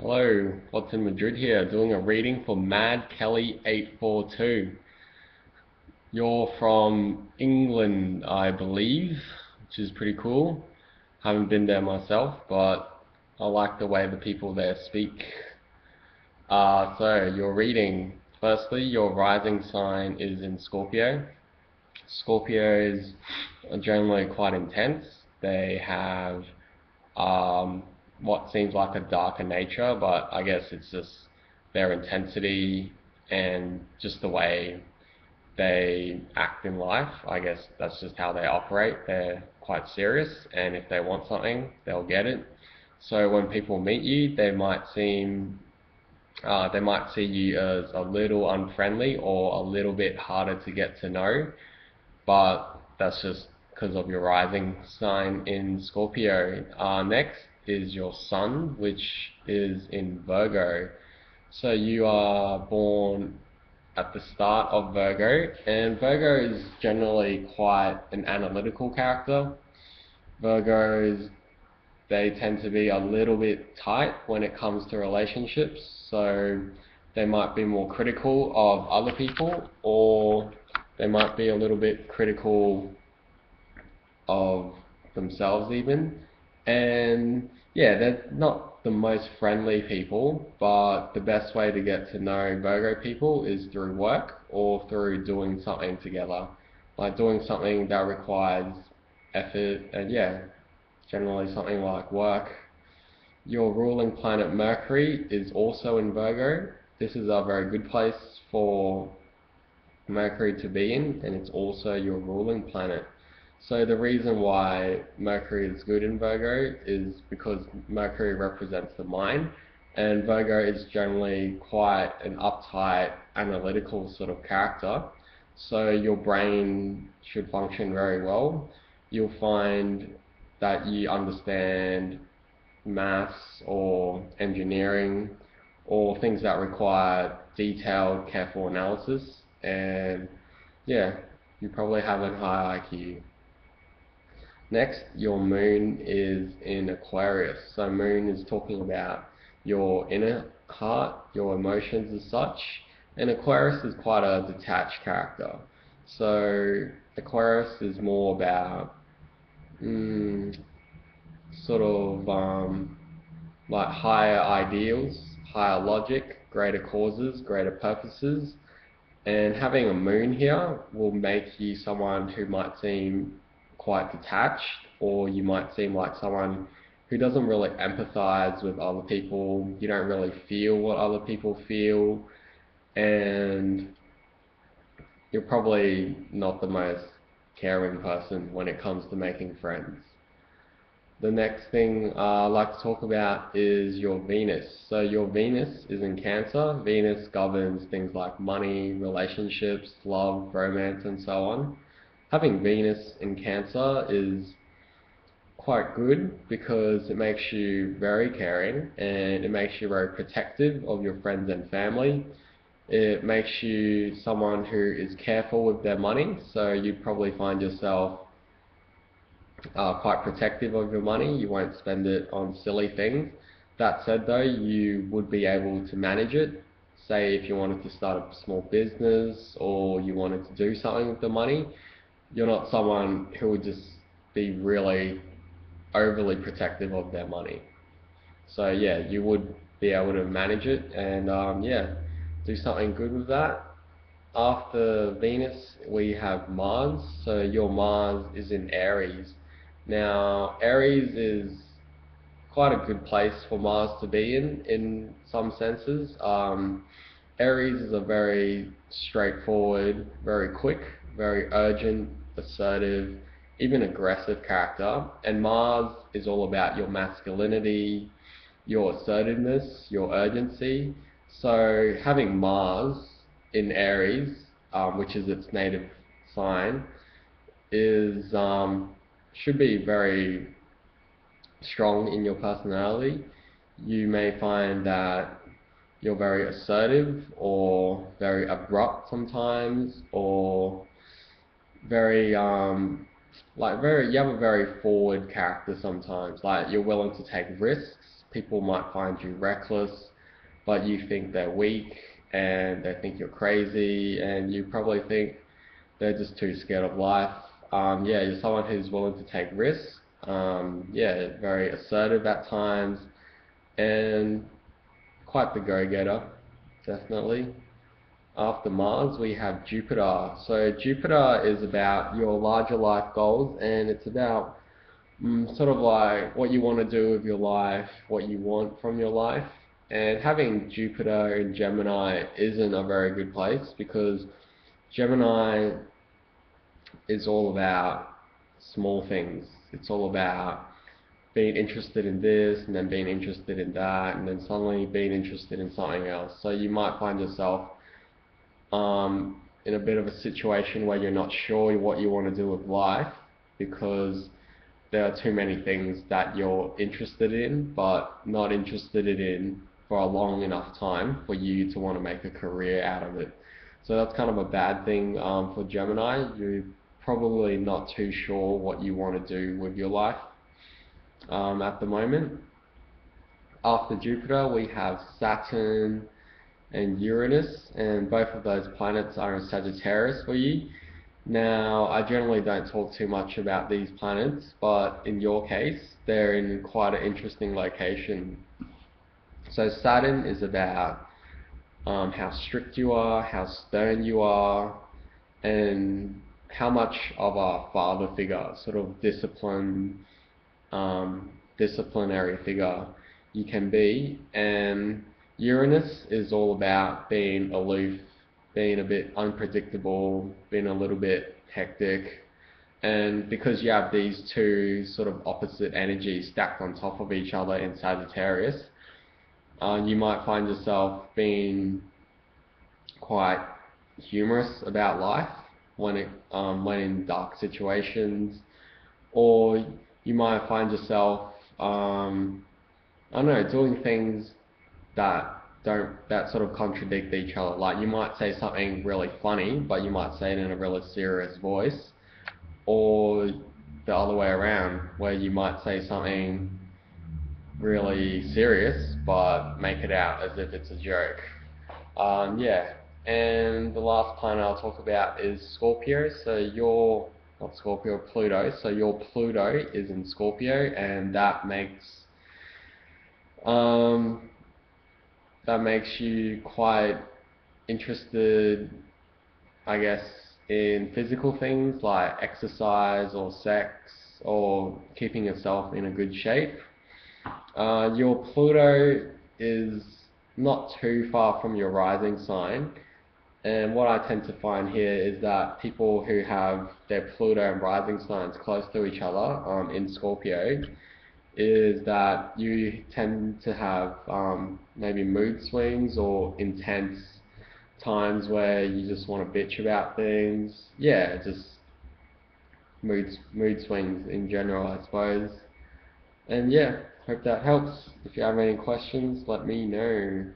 Hello, what's in Madrid here, doing a reading for Madkelly842. You're from England, I believe, which is pretty cool. Haven't been there myself, but I like the way the people there speak. So your reading, firstly, your rising sign is in Scorpio. Scorpios are generally quite intense. They have what seems like a darker nature, but I guess it's just their intensity and just the way they act in life. I guess that's just how they operate. They're quite serious, and if they want something, they'll get it. So when people meet you, they might see you as a little unfriendly or a little bit harder to get to know, but that's just because of your rising sign in Scorpio. Next is your sun, which is in Virgo. So you are born at the start of Virgo, and Virgo is generally quite an analytical character. Virgos, they tend to be a little bit tight when it comes to relationships, so they might be more critical of other people, or they might be a little bit critical of themselves even. And yeah, they're not the most friendly people, but the best way to get to know Virgo people is through work or through doing something together, like doing something that requires effort, and yeah, generally something like work. Your ruling planet Mercury is also in Virgo. This is a very good place for Mercury to be in, and it's also your ruling planet. So the reason why Mercury is good in Virgo is because Mercury represents the mind, and Virgo is generally quite an uptight, analytical sort of character. So your brain should function very well. You'll find that you understand maths or engineering or things that require detailed, careful analysis, and yeah, you probably have a high IQ. Next, your moon is in Aquarius. So moon is talking about your inner heart, your emotions as such, and Aquarius is quite a detached character. So Aquarius is more about sort of like higher ideals, higher logic, greater causes, greater purposes. And having a moon here will make you someone who might seem quite detached, or you might seem like someone who doesn't really empathize with other people. You don't really feel what other people feel, and you're probably not the most caring person when it comes to making friends. The next thing I'd like to talk about is your Venus. So your Venus is in Cancer. Venus governs things like money, relationships, love, romance, and so on. Having Venus in Cancer is quite good because it makes you very caring, and it makes you very protective of your friends and family. It makes you someone who is careful with their money, so you probably find yourself quite protective of your money. You won't spend it on silly things. That said though, you would be able to manage it. Say if you wanted to start a small business or you wanted to do something with the money, you're not someone who would just be really overly protective of their money. So yeah, you would be able to manage it, and yeah, do something good with that. After Venus, we have Mars. So your Mars is in Aries. Now, Aries is quite a good place for Mars to be in some senses. Aries is a very straightforward, very quick, very urgent, assertive, even aggressive character. And Mars is all about your masculinity, your assertiveness, your urgency. So having Mars in Aries, which is its native sign, is should be very strong in your personality. You may find that you're very assertive or very abrupt sometimes, or very you have a very forward character sometimes. Like you're willing to take risks, People might find you reckless, but you think they're weak, and they think you're crazy, and you probably think they're just too scared of life. Yeah, you're someone who's willing to take risks. Yeah, very assertive at times, and quite the go-getter, definitely. After Mars, we have Jupiter. So Jupiter is about your larger life goals, and it's about sort of like what you want to do with your life, what you want from your life. And having Jupiter in Gemini isn't a very good place, because Gemini is all about small things. It's all about being interested in this, and then being interested in that, and then suddenly being interested in something else. So you might find yourself in a bit of a situation where you're not sure what you want to do with life, because there are too many things that you're interested in but not interested in for a long enough time for you to want to make a career out of it. So that's kind of a bad thing for Gemini. You're probably not too sure what you want to do with your life at the moment. After Jupiter, we have Saturn and Uranus, and both of those planets are in Sagittarius for you. Now, I generally don't talk too much about these planets, but in your case, they're in quite an interesting location. So Saturn is about how strict you are, how stern you are, and how much of a father figure, sort of disciplinary figure you can be. And Uranus is all about being aloof, being a bit unpredictable, being a little bit hectic. And because you have these two sort of opposite energies stacked on top of each other in Sagittarius, you might find yourself being quite humorous about life when in dark situations, or you might find yourself I don't know, doing things that sort of contradict each other. Like, you might say something really funny, but you might say it in a really serious voice, or the other way around, where you might say something really serious but make it out as if it's a joke. Yeah, and the last planet I'll talk about is Scorpio. So not Scorpio, Pluto. So your Pluto is in Scorpio, and that makes you quite interested, I guess, in physical things like exercise or sex or keeping yourself in a good shape. Your Pluto is not too far from your rising sign, and what I tend to find here is that people who have their Pluto and rising signs close to each other in Scorpio, is that you tend to have maybe mood swings or intense times where you just want to bitch about things. Yeah, just mood swings in general, I suppose. And yeah, hope that helps. If you have any questions, let me know.